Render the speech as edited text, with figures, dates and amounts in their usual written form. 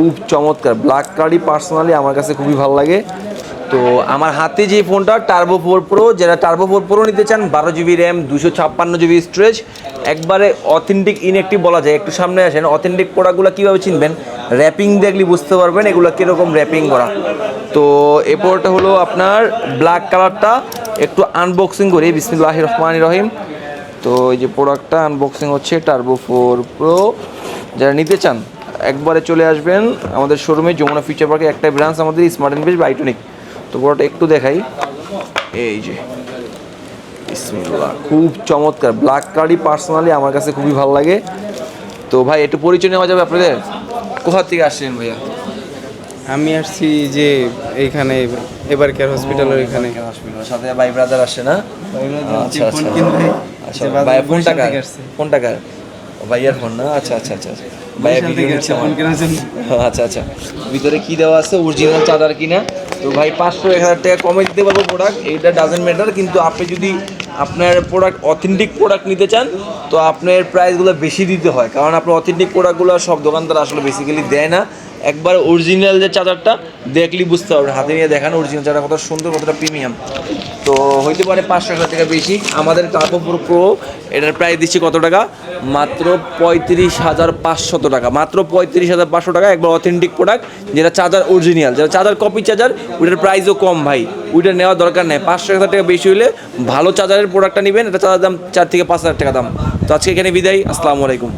খুব চমৎকার black কার্ডই personally আমার কাছে খুবই ভালো লাগে। তো আমার হাতে যে ফোনটা টার্বো 4 প্রো, যারা টার্বো 4 প্রো নিতে চান, 12 জিবি র্যাম, 256 জিবি স্টোরেজ, একবারে অথেন্টিক ইনঅ্যাক্টিভ বলা যায়। একটু সামনে আসেন, অথেন্টিক প্রোডাক্টগুলো কীভাবে চিনবেন, র্যাপিং দেখলে বুঝতে পারবেন এগুলো কীরকম র্যাপিং করা। তো এই প্রোডাক্টটা হলো আপনার ব্ল্যাক কালারটা, একটু আনবক্সিং করি। বিসমিল্লাহির রহমানির রহিম। তো এই যে প্রোডাক্টটা আনবক্সিং হচ্ছে, টার্বো 4 প্রো। যারা নিতে চান একবারে চলে আসবেন আমাদের শোরুমে, যমুনা ফিউচার পার্কে একটা ব্রাঞ্চ আমাদের স্মার্ট ইনভেস্ট বা আইটনিক। তো পুরোটা একটু দেখাই, এই যে বিসমিল্লাহ, খুব চমৎকার ব্ল্যাক কার্ডই পার্সোনালি আমার কাছে খুবই ভালো লাগে। তো ভাই একটু পরিচয় নেওয়া যাবে আপনাদের? কোথা থেকে আসছেন ভাইয়া? আমি আসছি যে এইখানে এবার কেয়ার হসপিটালের এখানে। হসপিটালের সাথে ভাই ব্রাদার আসছে না? আচ্ছা আচ্ছা আচ্ছা। ভাই ফোনটা কার? ভাইয়ার ফোন না? আচ্ছা আচ্ছা আচ্ছা। ভাইয়া ভিডিও নিচ্ছে আমার। আচ্ছা আচ্ছা। ভিতরে কি দেওয়া আছে, অরিজিনাল চার্জার কিনা? তো ভাই 500-1000 টাকা কমে দিতে পারবো প্রোডাক্ট, এইটা ডাজেন্ট ম্যাটার। কিন্তু আপনি যদি আপনার প্রোডাক্ট অথেন্টিক প্রোডাক্ট নিতে চান তো আপনার প্রাইসগুলো বেশি দিতে হয়, কারণ আপনার অথেন্টিক প্রোডাক্টগুলো সব দোকানদার আসলে বেসিক্যালি দেয় না। একবার অরিজিনাল যে চার্জারটা দেখলেই বুঝতে পারবেন, হাতে নিয়ে দেখান অরিজিনাল চার্জার কত সুন্দর, কতটা প্রিমিয়াম। তো হইতে পারে 500 টাকা বেশি। আমাদের টার্বো প্রো এটার প্রাইস দিচ্ছি কত টাকা? মাত্র 35,500 টাকা। মাত্র 35,500 টাকা, একবার অথেন্টিক প্রোডাক্ট, যেটা চার্জার অরিজিনাল, যেটা চার্জার কপি চার্জার, ওইটার প্রাইসও কম ভাই, ওইটা নেওয়ার দরকার নেই। 500 টাকা বেশি হলে ভালো চার্জারের প্রোডাক্টটা নেবেন, এটা চার্জার দাম 4 থেকে 5 হাজার টাকা দাম। তো আজকে এখানে বিদায়, আসসালামু আলাইকুম।